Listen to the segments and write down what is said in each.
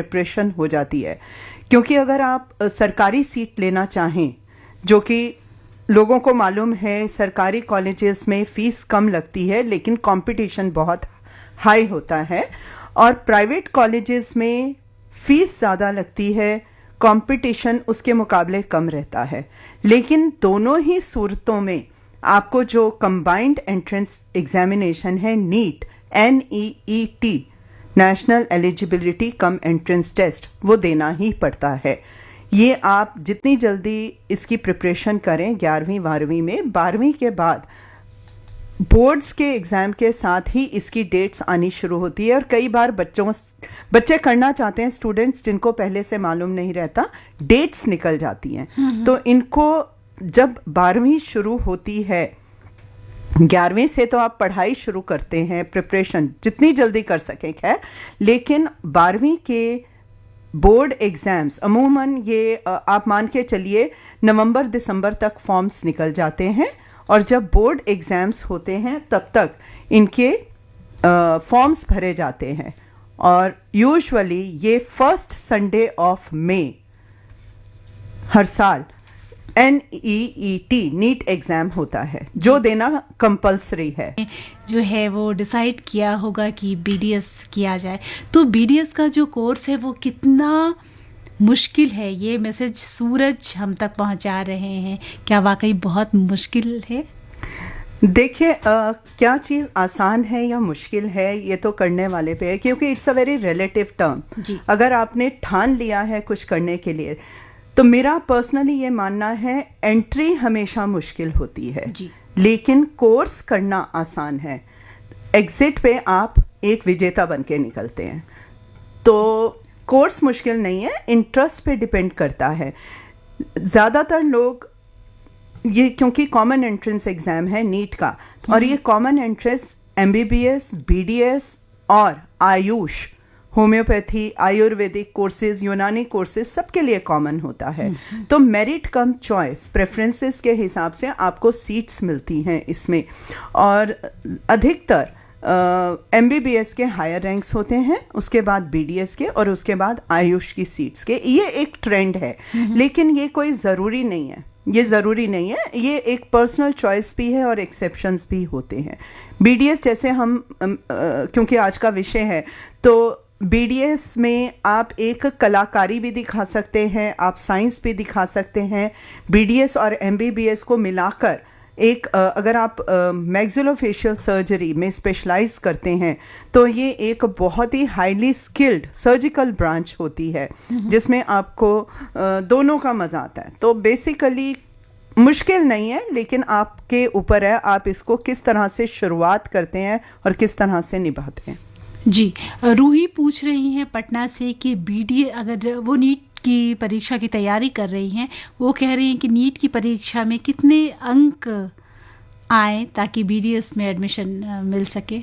Preparation हो जाती है। क्योंकि अगर आप सरकारी सीट लेना चाहें, जो कि लोगों को मालूम है सरकारी कॉलेजेस में फ़ीस कम लगती है लेकिन कंपटीशन बहुत हाई होता है, और प्राइवेट कॉलेजेस में फ़ीस ज़्यादा लगती है, कंपटीशन उसके मुकाबले कम रहता है। लेकिन दोनों ही सूरतों में आपको जो कंबाइंड एंट्रेंस एग्जामिनेशन है NEET, NEET, national eligibility cum entrance test, वो देना ही पड़ता है। ये आप जितनी जल्दी इसकी प्रिपरेशन करें 11वीं 12वीं में, 12वीं के बाद बोर्ड्स के एग्ज़ाम के साथ ही इसकी डेट्स आनी शुरू होती है। और कई बार बच्चे करना चाहते हैं, स्टूडेंट्स जिनको पहले से मालूम नहीं रहता, डेट्स निकल जाती हैं। तो इनको जब 12वीं शुरू होती है, 11वीं से तो आप पढ़ाई शुरू करते हैं, प्रिपरेशन जितनी जल्दी कर सकें खैर, लेकिन 12वीं के बोर्ड एग्ज़ाम्स अमूमन ये आप मान के चलिए नवंबर दिसंबर तक फॉर्म्स निकल जाते हैं, और जब बोर्ड एग्ज़ाम्स होते हैं तब तक इनके फॉर्म्स भरे जाते हैं। और यूजुअली ये फर्स्ट संडे ऑफ मई हर साल NEET नीट एग्ज़ाम होता है, जो देना कंपल्सरी है। जो है वो डिसाइड किया होगा कि BDS किया जाए, तो BDS का जो कोर्स है वो कितना मुश्किल है, ये मैसेज सूरज हम तक पहुंचा रहे हैं, क्या वाकई बहुत मुश्किल है? देखिए, क्या चीज़ आसान है या मुश्किल है ये तो करने वाले पे है, क्योंकि it's a very relative term. अगर आपने ठान लिया है कुछ करने के लिए, तो मेरा पर्सनली ये मानना है एंट्री हमेशा मुश्किल होती है लेकिन कोर्स करना आसान है। एग्जिट पे आप एक विजेता बन के निकलते हैं। तो कोर्स मुश्किल नहीं है, इंटरेस्ट पे डिपेंड करता है। ज़्यादातर लोग ये, क्योंकि कॉमन एंट्रेंस एग्ज़ाम है नीट का, और ये कॉमन एंट्रेंस MBBS, BDS और आयुष, होम्योपैथी, आयुर्वेदिक कोर्सेज, यूनानी कोर्सेज सबके लिए कॉमन होता है। तो मेरिट कम चॉइस, प्रेफरेंसेस के हिसाब से आपको सीट्स मिलती हैं इसमें, और अधिकतर MBBS के हायर रैंक्स होते हैं, उसके बाद BDS के, और उसके बाद आयुष की सीट्स के। ये एक ट्रेंड है, लेकिन ये कोई ज़रूरी नहीं है, ये ज़रूरी नहीं है, ये एक पर्सनल चॉइस भी है और एक्सेप्शंस भी होते हैं। BDS जैसे हम क्योंकि आज का विषय है, तो BDS में आप एक कलाकारी भी दिखा सकते हैं, आप साइंस भी दिखा सकते हैं। BDS और MBBS को मिलाकर एक अगर आप मैक्सिलोफेशियल सर्जरी में स्पेशलाइज करते हैं तो ये एक बहुत ही हाईली स्किल्ड सर्जिकल ब्रांच होती है, जिसमें आपको दोनों का मज़ा आता है। तो बेसिकली मुश्किल नहीं है, लेकिन आपके ऊपर है आप इसको किस तरह से शुरुआत करते हैं और किस तरह से निभाते हैं। जी, रूही पूछ रही हैं पटना से कि BD, अगर वो नीट की परीक्षा की तैयारी कर रही हैं, वो कह रही हैं कि नीट की परीक्षा में कितने अंक आए ताकि BDS में एडमिशन मिल सके।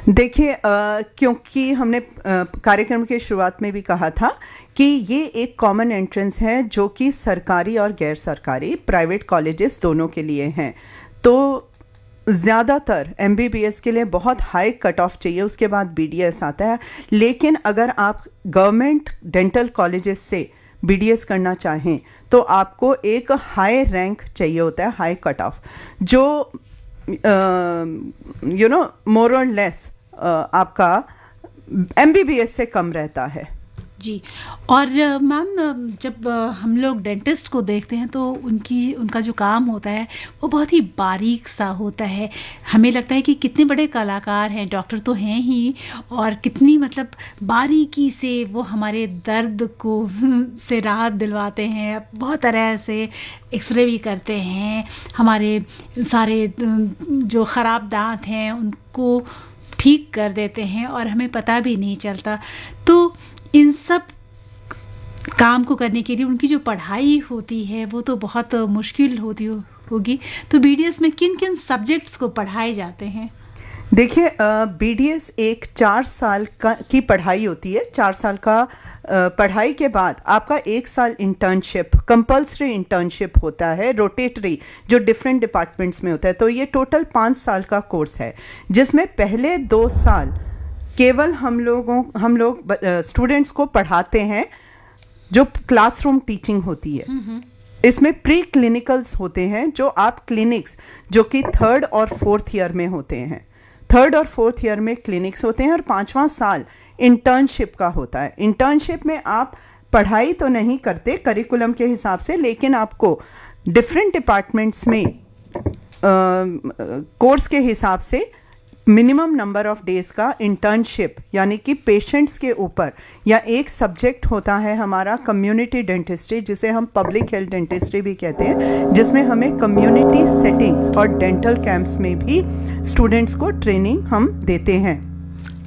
देखिए, क्योंकि हमने कार्यक्रम के शुरुआत में भी कहा था कि ये एक कॉमन एंट्रेंस है जो कि सरकारी और गैर सरकारी प्राइवेट कॉलेजेस दोनों के लिए हैं। तो ज़्यादातर MBBS के लिए बहुत हाई कट ऑफ चाहिए, उसके बाद BDS आता है। लेकिन अगर आप गवर्नमेंट डेंटल कॉलेजेस से BDS करना चाहें तो आपको एक हाई रैंक चाहिए होता है, हाई कट ऑफ, जो मोर और लेस आपका MBBS से कम रहता है। जी, और मैम जब हम लोग डेंटिस्ट को देखते हैं तो उनका जो काम होता है वो बहुत ही बारीक सा होता है। हमें लगता है कि कितने बड़े कलाकार हैं, डॉक्टर तो हैं ही, और कितनी मतलब बारीकी से वो हमारे दर्द को से राहत दिलवाते हैं। बहुत तरह से एक्सरे भी करते हैं, हमारे सारे जो ख़राब दांत हैं उनको ठीक कर देते हैं और हमें पता भी नहीं चलता। तो इन सब काम को करने के लिए उनकी जो पढ़ाई होती है वो तो बहुत मुश्किल होती होगी। तो BDS में किन किन सब्जेक्ट्स को पढ़ाए जाते हैं? देखिए, BDS एक 4 साल की पढ़ाई होती है। 4 साल का पढ़ाई के बाद आपका 1 साल इंटर्नशिप, कंपल्सरी इंटर्नशिप होता है, रोटेटरी, जो डिफरेंट डिपार्टमेंट्स में होता है। तो ये टोटल 5 साल का कोर्स है, जिसमें पहले 2 साल केवल हम लोग स्टूडेंट्स को पढ़ाते हैं जो क्लासरूम टीचिंग होती है। इसमें प्री क्लिनिकल्स होते हैं जो आप क्लिनिक्स जो कि 3rd और 4th ईयर में होते हैं। 3rd और 4th ईयर में क्लिनिक्स होते हैं और 5वां साल इंटर्नशिप का होता है। इंटर्नशिप में आप पढ़ाई तो नहीं करते करिकुलम के हिसाब से, लेकिन आपको डिफरेंट डिपार्टमेंट्स में कोर्स के हिसाब से मिनिमम नंबर ऑफ डेज का इंटर्नशिप, यानी कि पेशेंट्स के ऊपर, या एक सब्जेक्ट होता है हमारा कम्युनिटी डेंटिस्ट्री, जिसे हम पब्लिक हेल्थ डेंटिस्ट्री भी कहते हैं, जिसमें हमें कम्युनिटी सेटिंग्स और डेंटल कैंप्स में भी स्टूडेंट्स को ट्रेनिंग हम देते हैं।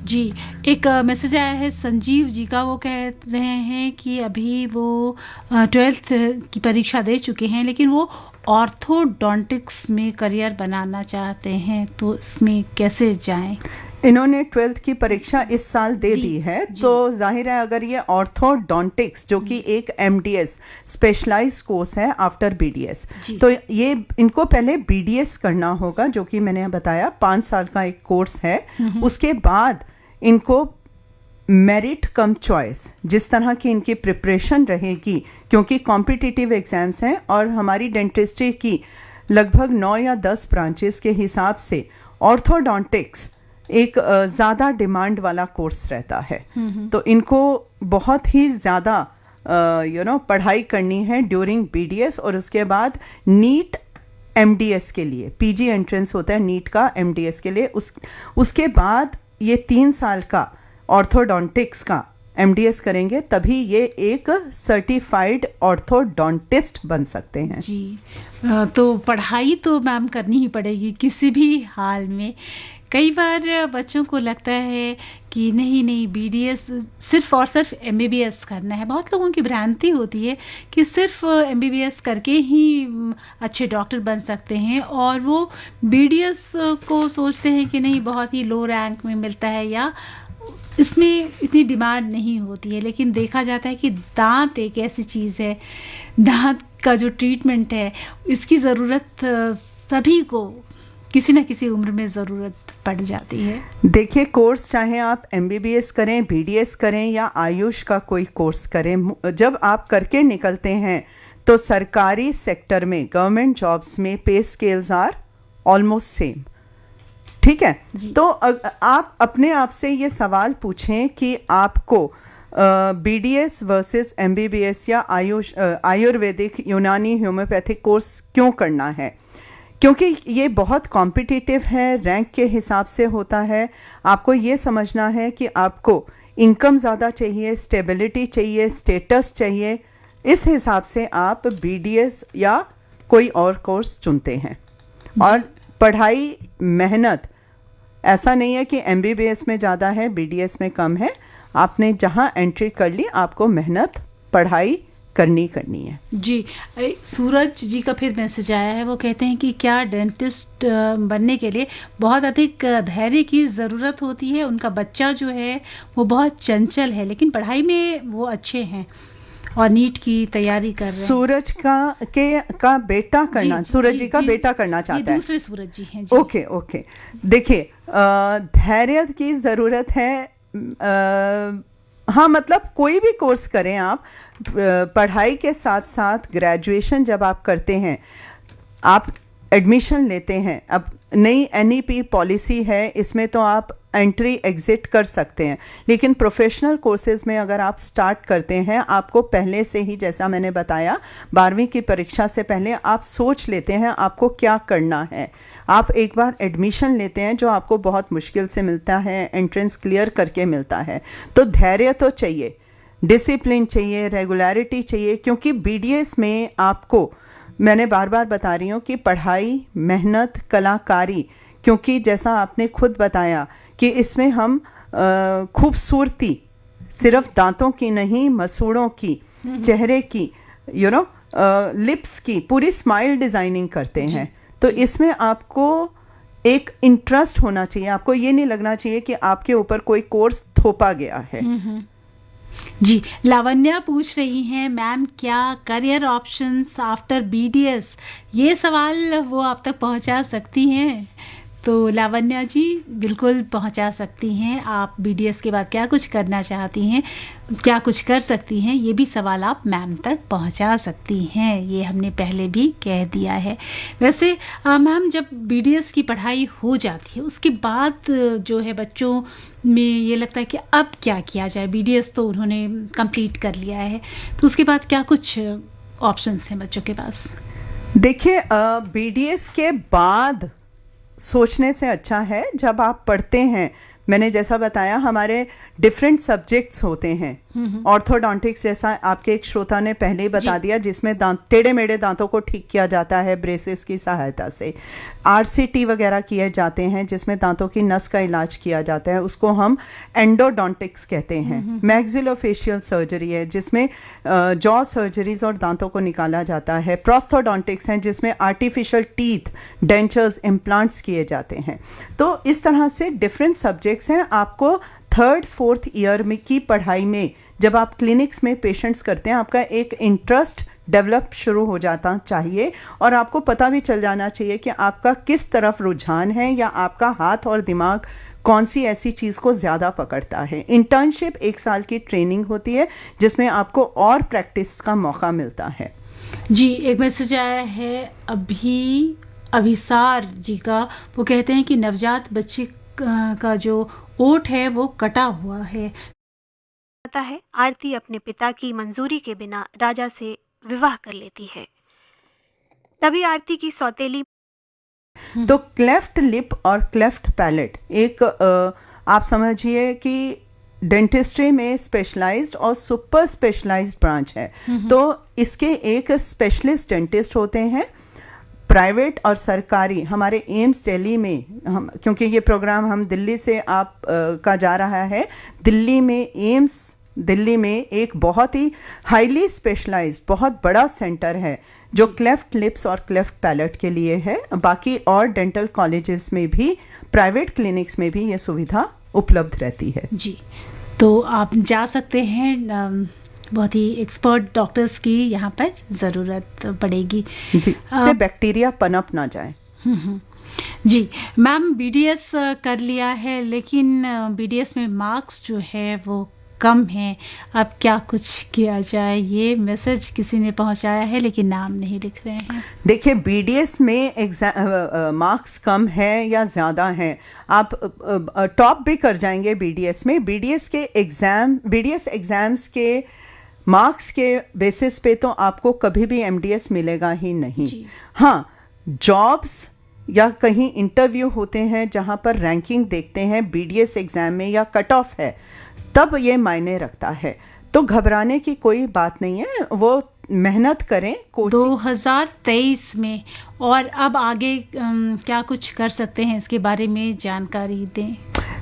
जी, एक मैसेज आया है संजीव जी का। वो कह रहे हैं कि अभी वो 12th की परीक्षा दे चुके हैं, लेकिन वो ऑर्थोडोंटिक्स में करियर बनाना चाहते हैं, तो इसमें कैसे जाएं? इन्होंने 12th की परीक्षा इस साल दे दी है, तो जाहिर है अगर ये ऑर्थोडोंटिक्स जो कि एक MDS स्पेशलाइज कोर्स है आफ्टर BDS, तो ये इनको पहले BDS करना होगा, जो कि मैंने बताया 5 साल का एक कोर्स है। उसके बाद इनको मेरिट कम चॉइस, जिस तरह की इनकी प्रिपरेशन रहेगी, क्योंकि कॉम्पिटिटिव एग्जाम्स हैं और हमारी डेंटिस्ट्री की लगभग 9 या 10 ब्रांचेस के हिसाब से ऑर्थोडोंटिक्स एक ज़्यादा डिमांड वाला कोर्स रहता है। तो इनको बहुत ही ज़्यादा पढ़ाई करनी है ड्यूरिंग BDS, और उसके बाद नीट MDS के लिए PG एंट्रेंस होता है नीट का MDS के लिए। उसके बाद ये 3 साल का ऑर्थोडोंटिक्स का MDS करेंगे, तभी ये एक सर्टिफाइड ऑर्थोडोंटिस्ट बन सकते हैं। जी, तो पढ़ाई तो मैम करनी ही पड़ेगी किसी भी हाल में। कई बार बच्चों को लगता है कि नहीं BDS सिर्फ और सिर्फ MBBS करना है। बहुत लोगों की भ्रांति होती है कि सिर्फ MBBS करके ही अच्छे डॉक्टर बन सकते हैं, और वो BDS को सोचते हैं कि नहीं बहुत ही लो रैंक में मिलता है या इसमें इतनी डिमांड नहीं होती है। लेकिन देखा जाता है कि दांत एक ऐसी चीज़ है, दांत का जो ट्रीटमेंट है इसकी ज़रूरत सभी को किसी न किसी उम्र में ज़रूरत पड़ जाती है। देखिए, कोर्स चाहे आप MBBS करें, BDS करें या आयुष का कोई कोर्स करें, जब आप करके निकलते हैं तो सरकारी सेक्टर में गवर्नमेंट जॉब्स में पे स्केल्स आर ऑलमोस्ट सेम। ठीक है, तो आप अपने आप से ये सवाल पूछें कि आपको BDS वर्सेस MBBS या आयुर्वेदिक, यूनानी, होम्योपैथिक कोर्स क्यों करना है? क्योंकि ये बहुत कॉम्पिटिटिव है, रैंक के हिसाब से होता है। आपको ये समझना है कि आपको इनकम ज़्यादा चाहिए, स्टेबिलिटी चाहिए, स्टेटस चाहिए, इस हिसाब से आप BDS या कोई और कोर्स चुनते हैं। और पढ़ाई, मेहनत, ऐसा नहीं है कि MBBS में ज़्यादा है BDS में कम है। आपने जहाँ एंट्री कर ली, आपको मेहनत, पढ़ाई करनी है। जी, सूरज जी का फिर मैसेज आया है। वो कहते हैं कि क्या डेंटिस्ट बनने के लिए बहुत अधिक धैर्य की ज़रूरत होती है? उनका बच्चा जो है वो बहुत चंचल है, लेकिन पढ़ाई में वो अच्छे हैं और नीट की तैयारी कर रहे हैं। सूरज का बेटा करना, सूरज जी का बेटा करना चाहता है। दूसरे सूरज जी हैं जी। ओके। देखिए, धैर्य की ज़रूरत है। हाँ, मतलब कोई भी कोर्स करें आप, पढ़ाई के साथ साथ ग्रेजुएशन जब आप करते हैं, आप एडमिशन लेते हैं। अब नई NEP पॉलिसी है, इसमें तो आप एंट्री एग्जिट कर सकते हैं, लेकिन प्रोफेशनल कोर्सेज में अगर आप स्टार्ट करते हैं, आपको पहले से ही, जैसा मैंने बताया, 12वीं की परीक्षा से पहले आप सोच लेते हैं आपको क्या करना है। आप एक बार एडमिशन लेते हैं, जो आपको बहुत मुश्किल से मिलता है, एंट्रेंस क्लियर करके मिलता है। तो धैर्य तो चाहिए, डिसिप्लिन चाहिए, रेगुलरिटी चाहिए, क्योंकि BDS में आपको, मैंने बार बार बता रही हूँ कि पढ़ाई, मेहनत, कलाकारी, क्योंकि जैसा आपने खुद बताया कि इसमें हम खूबसूरती सिर्फ दांतों की नहीं, मसूड़ों की, चेहरे की, लिप्स की, पूरी स्माइल डिज़ाइनिंग करते हैं। तो इसमें आपको एक इंटरेस्ट होना चाहिए। आपको ये नहीं लगना चाहिए कि आपके ऊपर कोई कोर्स थोपा गया है। जी, लावण्या पूछ रही हैं, मैम क्या करियर ऑप्शंस आफ्टर BDS? ये सवाल वो आप तक पहुंचा सकती हैं? तो लावण्या जी बिल्कुल पहुंचा सकती हैं आप। BDS के बाद क्या कुछ करना चाहती हैं, क्या कुछ कर सकती हैं, ये भी सवाल आप मैम तक पहुंचा सकती हैं, ये हमने पहले भी कह दिया है। वैसे मैम जब BDS की पढ़ाई हो जाती है उसके बाद जो है बच्चों में ये लगता है कि अब क्या किया जाए, BDS तो उन्होंने कंप्लीट कर लिया है, तो उसके बाद क्या कुछ ऑप्शंस हैं बच्चों के पास? देखिए BDS के बाद सोचने से अच्छा है जब आप पढ़ते हैं, मैंने जैसा बताया हमारे डिफरेंट सब्जेक्ट्स होते हैं। ऑर्थोडोंटिक्स जैसा आपके एक श्रोता ने पहले ही बता दिया, जिसमें दांत टेढ़े मेढ़े दांतों को ठीक किया जाता है ब्रेसेस की सहायता से। RCT वगैरह किए जाते हैं जिसमें दांतों की नस का इलाज किया जाता है, उसको हम एंडोडोंटिक्स कहते हैं। मैक्सिलोफेशियल सर्जरी है जिसमें जॉ सर्जरीज और दांतों को निकाला जाता है। प्रोस्थोडोंटिक्स हैं जिसमें आर्टिफिशियल टीथ, डेंचर्स, इम्प्लांट्स किए जाते हैं। तो इस तरह से डिफरेंट सब्जेक्ट्स हैं। आपको 3rd 4th ईयर में की पढ़ाई में जब आप क्लिनिक्स में पेशेंट्स करते हैं, आपका एक इंटरेस्ट डेवलप शुरू हो जाता चाहिए और आपको पता भी चल जाना चाहिए कि आपका किस तरफ रुझान है या आपका हाथ और दिमाग कौन सी ऐसी चीज़ को ज़्यादा पकड़ता है। इंटर्नशिप 1 साल की ट्रेनिंग होती है जिसमें आपको और प्रैक्टिस का मौका मिलता है। जी, एक मैसेज आया है अभिसार जी का। वो कहते हैं कि नवजात बच्चे का जो ओठ है वो कटा हुआ है। पता है आरती अपने पिता की मंजूरी के बिना राजा से विवाह कर लेती है। तभी आरती की सौतेली तो क्लेफ्ट लिप और क्लेफ्ट पैलेट एक आप समझिए कि डेंटिस्ट्री में स्पेशलाइज्ड और सुपर स्पेशलाइज्ड ब्रांच है। तो इसके एक स्पेशलिस्ट डेंटिस्ट होते हैं प्राइवेट और सरकारी। हमारे एम्स दिल्ली में हम, क्योंकि ये प्रोग्राम हम दिल्ली से आप का जा रहा है, दिल्ली में एम्स दिल्ली में एक बहुत ही हाईली स्पेशलाइज्ड बहुत बड़ा सेंटर है जो क्लेफ्ट लिप्स और क्लेफ्ट पैलेट के लिए है। बाकी और डेंटल कॉलेजेस में भी, प्राइवेट क्लिनिक्स में भी ये सुविधा उपलब्ध रहती है। जी, तो आप जा सकते हैं, बहुत ही एक्सपर्ट डॉक्टर्स की यहाँ पर ज़रूरत पड़ेगी जी, से बैक्टीरिया पनप ना जाए। जी मैम, BDS कर लिया है लेकिन BDS में मार्क्स जो है वो कम है, अब क्या कुछ किया जाए? ये मैसेज किसी ने पहुंचाया है लेकिन नाम नहीं लिख रहे हैं। देखिए BDS में मार्क्स कम है या ज़्यादा हैं, आप टॉप भी कर जाएंगे BDS में। BDS एग्ज़ाम्स के मार्क्स के बेसिस पे तो आपको कभी भी MDS मिलेगा ही नहीं। हाँ, जॉब्स या कहीं इंटरव्यू होते हैं जहाँ पर रैंकिंग देखते हैं BDS एग्ज़ाम में या कट ऑफ है, तब ये मायने रखता है। तो घबराने की कोई बात नहीं है, वो मेहनत करें। 2023 में और अब आगे क्या कुछ कर सकते हैं इसके बारे में जानकारी दें।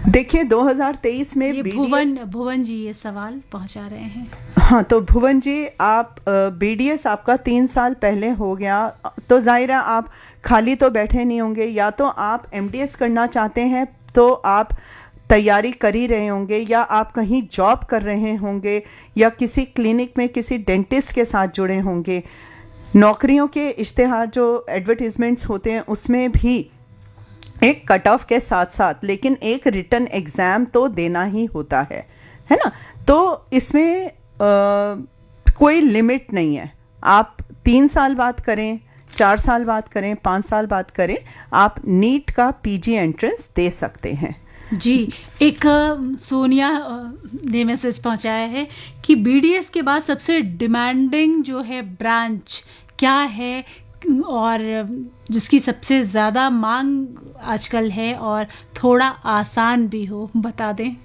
देखिए 2023 में भुवन जी ये सवाल पहुंचा रहे हैं। हाँ, तो भुवन जी आप BDS आपका 3 साल पहले हो गया, तो जाहिर है आप खाली तो बैठे नहीं होंगे, या तो आप MDS करना चाहते हैं तो आप तैयारी कर ही रहे होंगे, या आप कहीं जॉब कर रहे होंगे, या किसी क्लिनिक में किसी डेंटिस्ट के साथ जुड़े होंगे। नौकरियों के इश्तिहार जो एडवर्टीजमेंट्स होते हैं उसमें भी एक कट ऑफ के साथ साथ लेकिन एक रिटन एग्ज़ाम तो देना ही होता है ना। तो इसमें कोई लिमिट नहीं है, आप 3 साल बाद करें, 4 साल बाद करें, 5 साल बाद करें, आप नीट का PG एंट्रेंस दे सकते हैं। जी, एक सोनिया ने मैसेज पहुंचाया है कि BDS के बाद सबसे डिमांडिंग जो है ब्रांच क्या है और जिसकी सबसे ज़्यादा मांग आजकल है और थोड़ा आसान भी हो, बता दें।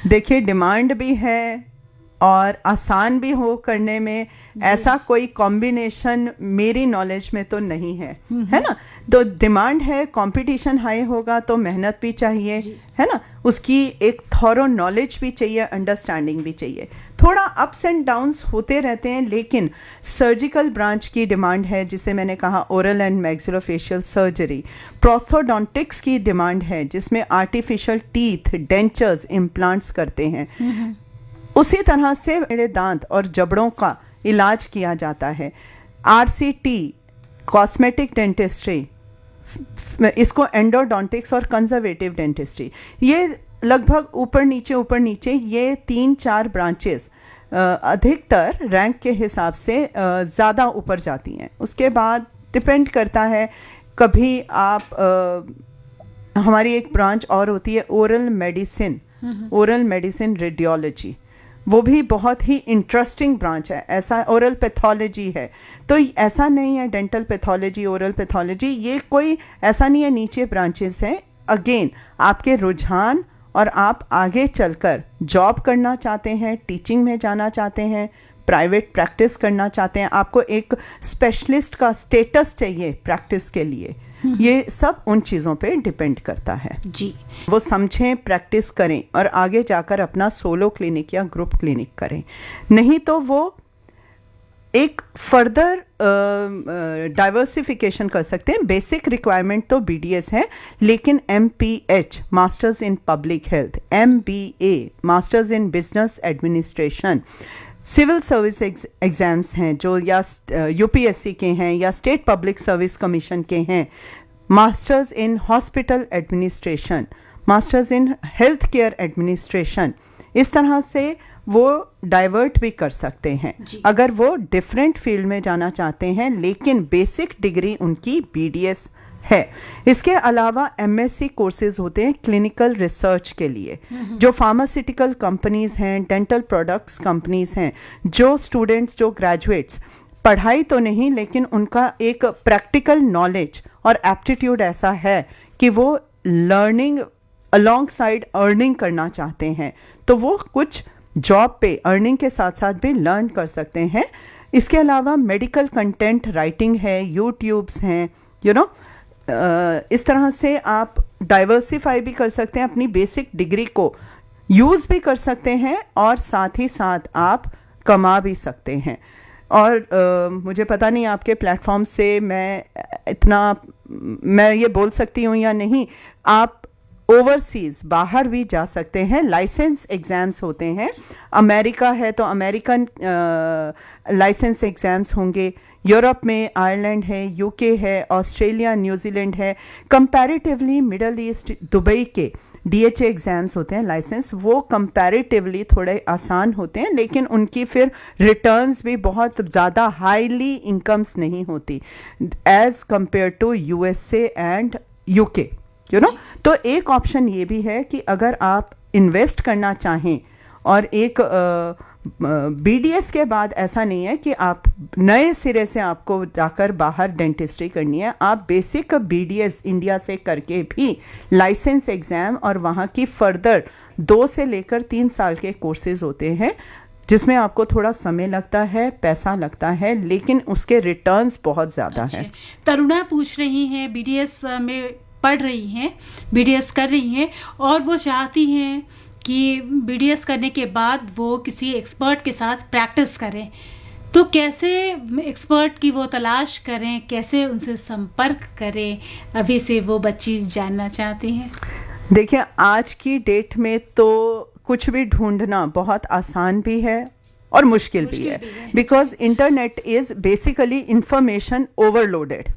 देखिए डिमांड भी है और आसान भी हो करने में, ऐसा कोई कॉम्बिनेशन मेरी नॉलेज में तो नहीं है, है ना। तो डिमांड है, कंपटीशन हाई होगा तो मेहनत भी चाहिए, है ना, उसकी एक थॉरो नॉलेज भी चाहिए, अंडरस्टैंडिंग भी चाहिए। थोड़ा अप्स एंड डाउन्स होते रहते हैं, लेकिन सर्जिकल ब्रांच की डिमांड है, जिसे मैंने कहा oral and maxillofacial surgery. Prosthodontics की डिमांड है जिसमें आर्टिफिशियल टीथ, डेंचर्स, इम्प्लांट्स करते हैं। उसी तरह से मेरे दांत और जबड़ों का इलाज किया जाता है। RCT, कॉस्मेटिक डेंटिस्ट्री, इसको एंडोडोंटिक्स और कंजर्वेटिव डेंटिस्ट्री, ये लगभग ऊपर नीचे ये 3-4 ब्रांचेस अधिकतर रैंक के हिसाब से ज़्यादा ऊपर जाती हैं। उसके बाद डिपेंड करता है, कभी आप हमारी एक ब्रांच और होती है ओरल मेडिसिन रेडियोलॉजी, वो भी बहुत ही इंटरेस्टिंग ब्रांच है। ऐसा ओरल पैथोलॉजी है, तो ऐसा नहीं है डेंटल पैथोलॉजी ओरल पैथोलॉजी, ये कोई ऐसा नहीं है नीचे ब्रांचेस हैं। अगेन आपके रुझान और आप आगे चलकर जॉब करना चाहते हैं, टीचिंग में जाना चाहते हैं, प्राइवेट प्रैक्टिस करना चाहते हैं, आपको एक स्पेशलिस्ट का स्टेटस चाहिए प्रैक्टिस के लिए, ये सब उन चीज़ों पे डिपेंड करता है जी। वो समझें, प्रैक्टिस करें और आगे जाकर अपना सोलो क्लिनिक या ग्रुप क्लिनिक करें। नहीं तो वो एक फर्दर डाइवर्सिफिकेशन कर सकते हैं। बेसिक रिक्वायरमेंट तो BDS है, लेकिन MPH masters in public health, MBA masters in business administration, civil service exams हैं जो या UPSC के हैं या स्टेट पब्लिक सर्विस कमीशन के हैं, masters in hospital administration, masters in health care administration, इस तरह से वो डाइवर्ट भी कर सकते हैं अगर वो डिफरेंट फील्ड में जाना चाहते हैं, लेकिन बेसिक डिग्री उनकी BDS है। इसके अलावा MSc कोर्सेज होते हैं क्लिनिकल रिसर्च के लिए, जो फार्मास्यूटिकल कंपनीज हैं, डेंटल प्रोडक्ट्स कंपनीज हैं, जो स्टूडेंट्स जो ग्रेजुएट्स पढ़ाई तो नहीं लेकिन उनका एक प्रैक्टिकल नॉलेज और एप्टीट्यूड ऐसा है कि वो लर्निंग अलोंग साइड अर्निंग करना चाहते हैं, तो वो कुछ जॉब पे अर्निंग के साथ साथ भी लर्न कर सकते हैं। इसके अलावा मेडिकल कंटेंट राइटिंग है, यूट्यूब्स हैं, इस तरह से आप डाइवर्सिफाई भी कर सकते हैं, अपनी बेसिक डिग्री को यूज़ भी कर सकते हैं और साथ ही साथ आप कमा भी सकते हैं। और मुझे पता नहीं आपके प्लेटफॉर्म से मैं ये बोल सकती हूँ या नहीं, आप ओवरसीज़ बाहर भी जा सकते हैं। लाइसेंस एग्ज़ाम्स होते हैं, अमेरिका है तो अमेरिकन लाइसेंस एग्ज़ाम्स होंगे, यूरोप में आयरलैंड है, UK है, ऑस्ट्रेलिया, न्यूजीलैंड है। कंपैरेटिवली मिडल ईस्ट दुबई के DHA एग्ज़ाम्स होते हैं लाइसेंस, वो कंपैरेटिवली थोड़े आसान होते हैं, लेकिन उनकी फिर रिटर्न्स भी बहुत ज़्यादा हाईली इनकम्स नहीं होती as compare to USA and UK। तो एक ऑप्शन ये भी है कि अगर आप इन्वेस्ट करना चाहें और एक BDS के बाद ऐसा नहीं है कि आप नए सिरे से आपको जाकर बाहर डेंटिस्ट्री करनी है, आप बेसिक BDS इंडिया से करके भी लाइसेंस एग्ज़ाम और वहाँ की फर्दर 2 से लेकर 3 साल के कोर्सेज होते हैं, जिसमें आपको थोड़ा समय लगता है, पैसा लगता है, लेकिन उसके रिटर्न्स बहुत ज़्यादा हैं। तरुणा पूछ रही हैं, BDS में पढ़ रही हैं, BDS कर रही हैं और वो चाहती हैं कि BDS करने के बाद वो किसी एक्सपर्ट के साथ प्रैक्टिस करें, तो कैसे एक्सपर्ट की वो तलाश करें, कैसे उनसे संपर्क करें, अभी से वो बच्ची जानना चाहती हैं। देखिए, आज की डेट में तो कुछ भी ढूंढना बहुत आसान भी है और मुश्किल भी है, because internet is basically information overloaded.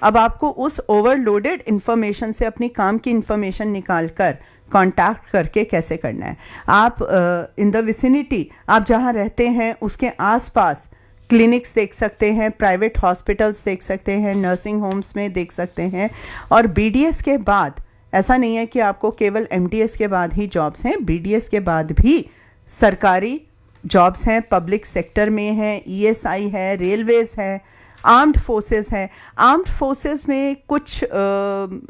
अब आपको उस ओवरलोडेड इंफॉर्मेशन से अपनी काम की इंफॉर्मेशन निकाल कर कांटेक्ट करके कैसे करना है। आप इन द विसिनिटी, आप जहाँ रहते हैं उसके आसपास क्लिनिक्स देख सकते हैं, प्राइवेट हॉस्पिटल्स देख सकते हैं, नर्सिंग होम्स में देख सकते हैं। और BDS के बाद ऐसा नहीं है कि आपको केवल MDS के बाद ही जॉब्स हैं, BDS के बाद भी सरकारी जॉब्स हैं, पब्लिक सेक्टर में है, ESI है, रेलवेज है, आर्म्ड फोर्सेस है। आर्म्ड फोर्सेस में कुछ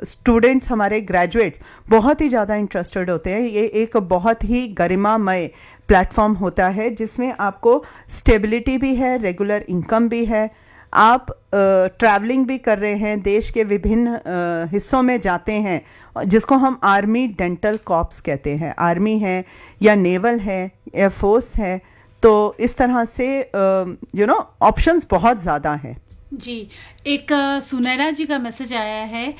स्टूडेंट्स हमारे ग्रेजुएट्स बहुत ही ज़्यादा इंटरेस्टेड होते हैं। ये एक बहुत ही गरिमामय प्लेटफॉर्म होता है जिसमें आपको स्टेबिलिटी भी है, रेगुलर इनकम भी है, आप ट्रैवलिंग भी कर रहे हैं, देश के विभिन्न हिस्सों में जाते हैं, जिसको हम आर्मी डेंटल कॉर्प्स कहते हैं। आर्मी है या नेवल है, एयरफोर्स है, तो इस तरह से ऑप्शंस बहुत ज़्यादा हैं। जी, एक सुनैना जी का मैसेज आया है,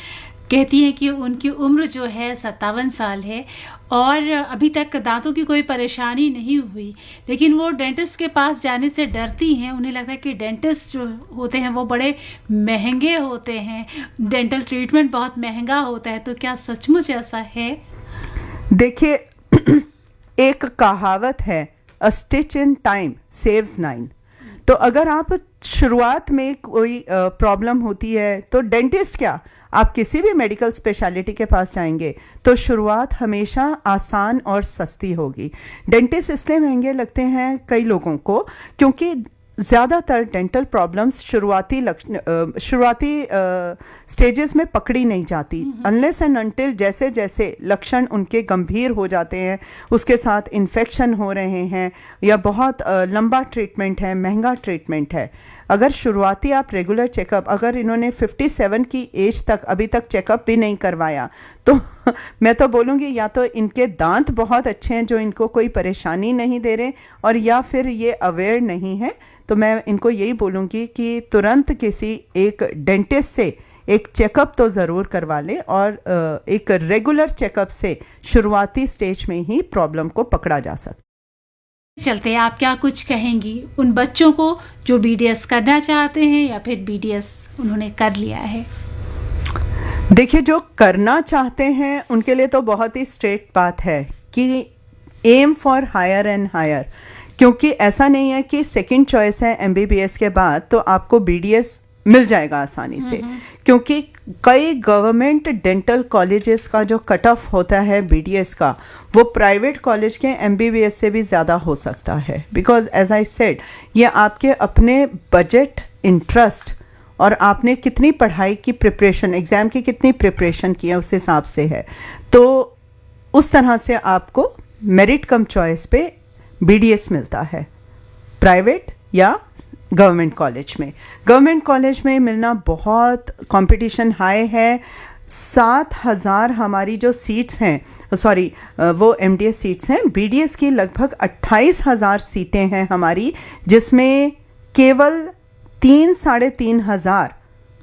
कहती हैं कि उनकी उम्र जो है 57 साल है और अभी तक दांतों की कोई परेशानी नहीं हुई, लेकिन वो डेंटिस्ट के पास जाने से डरती हैं। उन्हें लगता है कि डेंटिस्ट जो होते हैं वो बड़े महंगे होते हैं, डेंटल ट्रीटमेंट बहुत महंगा होता है। तो क्या सचमुच ऐसा है? देखिए, एक कहावत है, अ स्टिच इन टाइम सेव्स 9। तो अगर आप शुरुआत में कोई प्रॉब्लम होती है तो डेंटिस्ट क्या, आप किसी भी मेडिकल स्पेशलिटी के पास जाएंगे तो शुरुआत हमेशा आसान और सस्ती होगी। डेंटिस्ट इसलिए महंगे लगते हैं कई लोगों को क्योंकि ज़्यादातर डेंटल प्रॉब्लम्स शुरुआती स्टेजेस में पकड़ी नहीं जाती, अनलेस एंड अनटिल जैसे जैसे लक्षण उनके गंभीर हो जाते हैं, उसके साथ इन्फेक्शन हो रहे हैं या बहुत लंबा ट्रीटमेंट है, महंगा ट्रीटमेंट है। अगर शुरुआती आप रेगुलर चेकअप, अगर इन्होंने 57 की एज तक अभी तक चेकअप भी नहीं करवाया तो मैं तो बोलूँगी या तो इनके दांत बहुत अच्छे हैं जो इनको कोई परेशानी नहीं दे रहे, और या फिर ये अवेयर नहीं है। तो मैं इनको यही बोलूँगी कि तुरंत किसी एक डेंटिस्ट से एक चेकअप तो ज़रूर करवा लें, और एक रेगुलर चेकअप से शुरुआती स्टेज में ही प्रॉब्लम को पकड़ा जा सकता है। चलते आप क्या कुछ कहेंगी उन बच्चों को जो BDS करना चाहते हैं या फिर BDS उन्होंने कर लिया है? देखिए, जो करना चाहते हैं उनके लिए तो बहुत ही स्ट्रेट बात है कि aim for higher and higher, क्योंकि ऐसा नहीं है कि सेकंड चॉइस है MBBS के बाद तो आपको BDS मिल जाएगा आसानी से, क्योंकि कई गवर्नमेंट डेंटल कॉलेजेस का जो कट ऑफ होता है BDS का वो प्राइवेट कॉलेज के MBBS से भी ज़्यादा हो सकता है। बिकॉज एज आई सेड, ये आपके अपने बजट, इंटरेस्ट और आपने कितनी पढ़ाई की प्रिपरेशन, एग्ज़ाम की कितनी प्रिपरेशन की है उस हिसाब से है। तो उस तरह से आपको मेरिट कम चॉइस पे BDS मिलता है, प्राइवेट या गवर्नमेंट कॉलेज में। गवर्नमेंट कॉलेज में मिलना बहुत कंपटीशन हाई है। 7,000 हमारी जो सीट्स हैं, सॉरी वो MDS सीट्स हैं, BDS की लगभग 28,000 सीटें हैं हमारी, जिसमें केवल 3-3,500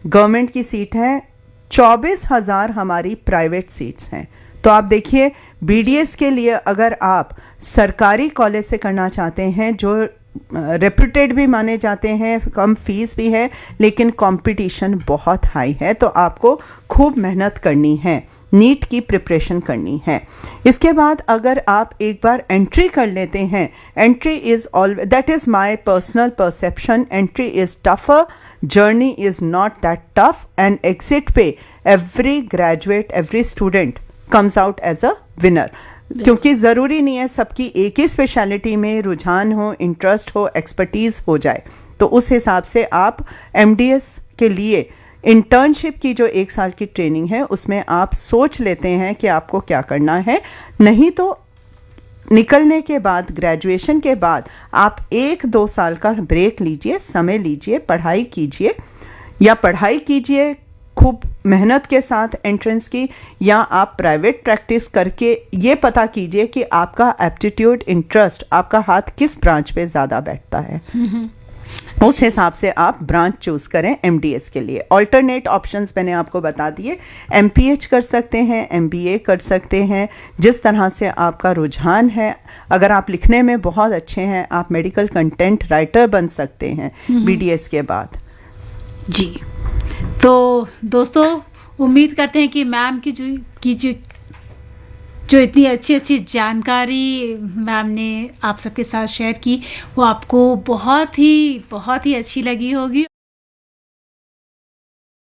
गवर्नमेंट की सीट है, 24,000 हमारी प्राइवेट सीट्स हैं। तो आप देखिए, BDS के लिए अगर आप सरकारी कॉलेज से करना चाहते हैं जो रेप्यूटेड भी माने जाते हैं, कम फीस भी है, लेकिन कंपटीशन बहुत हाई है, तो आपको खूब मेहनत करनी है, नीट की प्रिपरेशन करनी है। इसके बाद अगर आप एक बार एंट्री कर लेते हैं, entry is always, that is my personal perception, entry is tougher, journey is not that tough, and exit पे every graduate, every student comes out as a winner. क्योंकि ज़रूरी नहीं है सबकी एक ही स्पेशलिटी में रुझान हो, इंटरेस्ट हो, एक्सपर्टीज़ हो जाए। तो उस हिसाब से आप MDS के लिए इंटर्नशिप की जो 1 साल की ट्रेनिंग है उसमें आप सोच लेते हैं कि आपको क्या करना है। नहीं तो निकलने के बाद, ग्रेजुएशन के बाद आप 1-2 साल का ब्रेक लीजिए, समय लीजिए, पढ़ाई कीजिए, या पढ़ाई कीजिए खूब मेहनत के साथ एंट्रेंस की, या आप प्राइवेट प्रैक्टिस करके ये पता कीजिए कि आपका एप्टीट्यूड, इंटरेस्ट, आपका हाथ किस ब्रांच पे ज़्यादा बैठता है। उस हिसाब से आप ब्रांच चूज़ करें MDS के लिए। ऑल्टरनेट ऑप्शंस मैंने आपको बता दिए, MPH कर सकते हैं, MBA कर सकते हैं, जिस तरह से आपका रुझान है। अगर आप लिखने में बहुत अच्छे हैं, आप मेडिकल कंटेंट राइटर बन सकते हैं BDS के बाद। जी, तो दोस्तों उम्मीद करते हैं कि मैम की जो इतनी अच्छी जानकारी मैम ने आप सबके साथ शेयर की वो आपको बहुत ही अच्छी लगी होगी।